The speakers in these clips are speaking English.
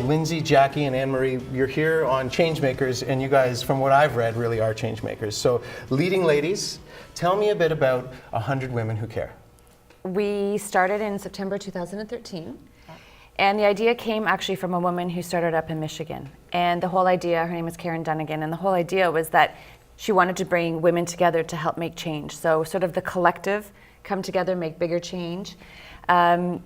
Lindsay, Jackie, and Anne-Marie, you're here on Change Makers, and you guys, from what I've read, really are change makers. So, leading ladies, tell me a bit about 100 Women Who Care. We started in September 2013. And the idea came actually from a woman who started up in Michigan. And the whole idea, her name is Karen Dunnigan, and the whole idea was that she wanted to bring women together to help make change. So sort of the collective come together, make bigger change. And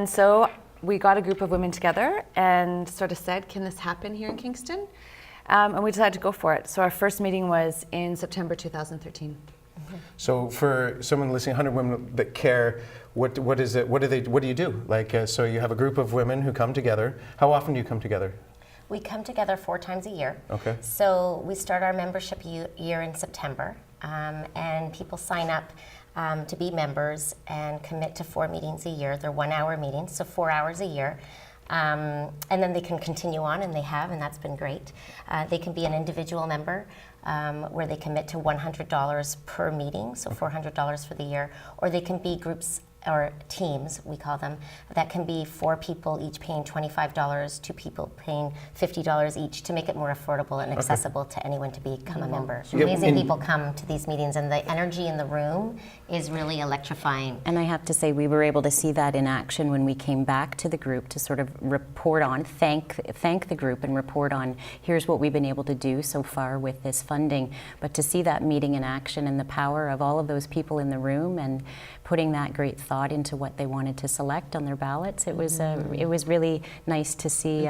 so we got a group of women together and sort of said, can this happen here in Kingston? And we decided to go for it. So our first meeting was in September 2013. So for someone listening, 100 Women That Care, what is it? What do you do? Like, so you have a group of women who come together. How often do you come together? We come together 4 times a year. Okay. So we start our membership year in September, and people sign up to be members and commit to 4 meetings a year. They're 1-hour meetings, so 4 hours a year. And then they can continue on, and they have, and that's been great. They can be an individual member, where they commit to $100 per meeting, so $400 for the year, or they can be groups or teams, we call them, that can be 4 people each paying $25, 2 people paying $50 each, to make it more affordable and accessible to anyone to become a member. Amazing people come to these meetings, and the energy in the room is really electrifying. And I have to say, we were able to see that in action when we came back to the group to sort of report on, thank the group and report on, here's what we've been able to do so far with this funding. But to see that meeting in action and the power of all of those people in the room and putting that great thought into what they wanted to select on their ballots, it was really nice to see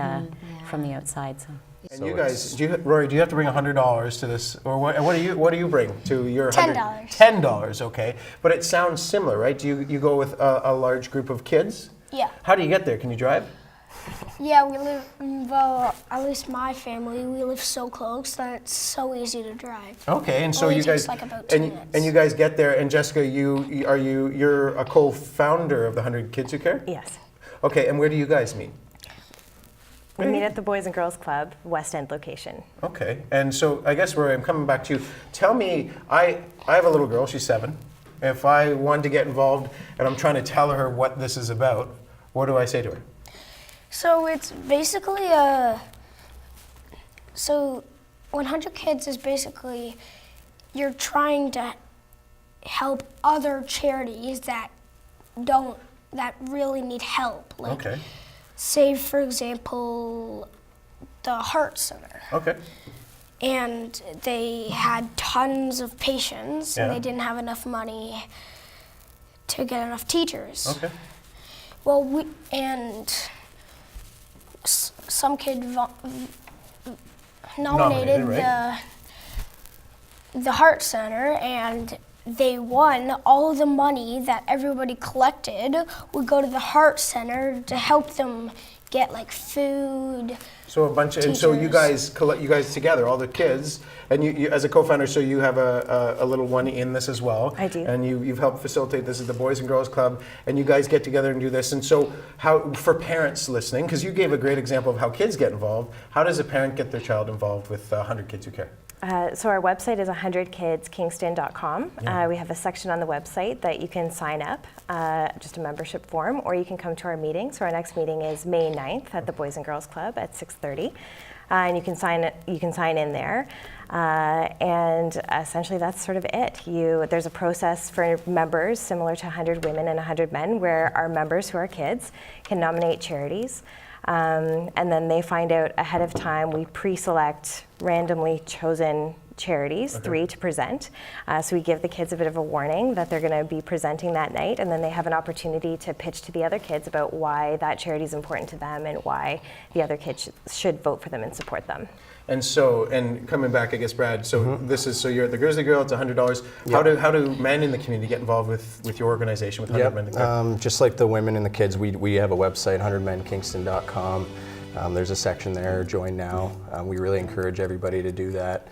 from the outside. So. And you guys, Rory, do you have to bring $100 to this, or what do you bring to your $10? $10, okay. But it sounds similar, right? Do you go with a large group of kids? Yeah. How do you get there? Can you drive? Yeah, we live, well, at least my family, we live so close that it's so easy to drive. Okay, and so Only you guys, takes like about 2 minutes. and you guys get there, and Jessica, you're a co-founder of the 100 Kids Who Care? Yes. Okay, and where do you guys meet? We meet at the Boys and Girls Club, West End location. Okay, and so I guess, Rory, I'm coming back to you. Tell me, I have a little girl, she's 7. If I wanted to get involved and I'm trying to tell her what this is about, what do I say to her? So it's basically so 100 Kids is basically, you're trying to help other charities that really need help. Like, Okay. say, for example, the Heart Center. Okay. And they had tons of patients, and Yeah. they didn't have enough money to get enough teachers. Okay. Well, some kid nominated right? the Heart Center, and they won. All of the money that everybody collected would go to the Heart Center to help them get like food. So a bunch of, and so you teachers. guys together, all the kids, and you as a co-founder, so you have a little one in this as well. I do. And you've helped facilitate this at the Boys and Girls Club, and you guys get together and do this. And so how, for parents listening, because you gave a great example of how kids get involved, how does a parent get their child involved with 100 Kids Who Care? So our website is 100kidskingston.com. We have a section on the website that you can sign up, just a membership form, or you can come to our meeting. So our next meeting is May 9th at the Boys and Girls Club at 6:30, and you can sign in there. And essentially that's sort of it. There's a process for members similar to 100 Women and 100 Men, where our members who are kids can nominate charities. And then they find out ahead of time. We pre-select randomly chosen charities, 3 to present. So we give the kids a bit of a warning that they're going to be presenting that night, and then they have an opportunity to pitch to the other kids about why that charity is important to them and why the other kids should vote for them and support them. And so, and coming back, I guess, Brad, so this is, so you're at the Grizzly Girl, it's $100. Yep. How do men in the community get involved with your organization, with 100 Men to Care? Just like the women and the kids, we have a website, 100menkingston.com. There's a section there, join now. We really encourage everybody to do that.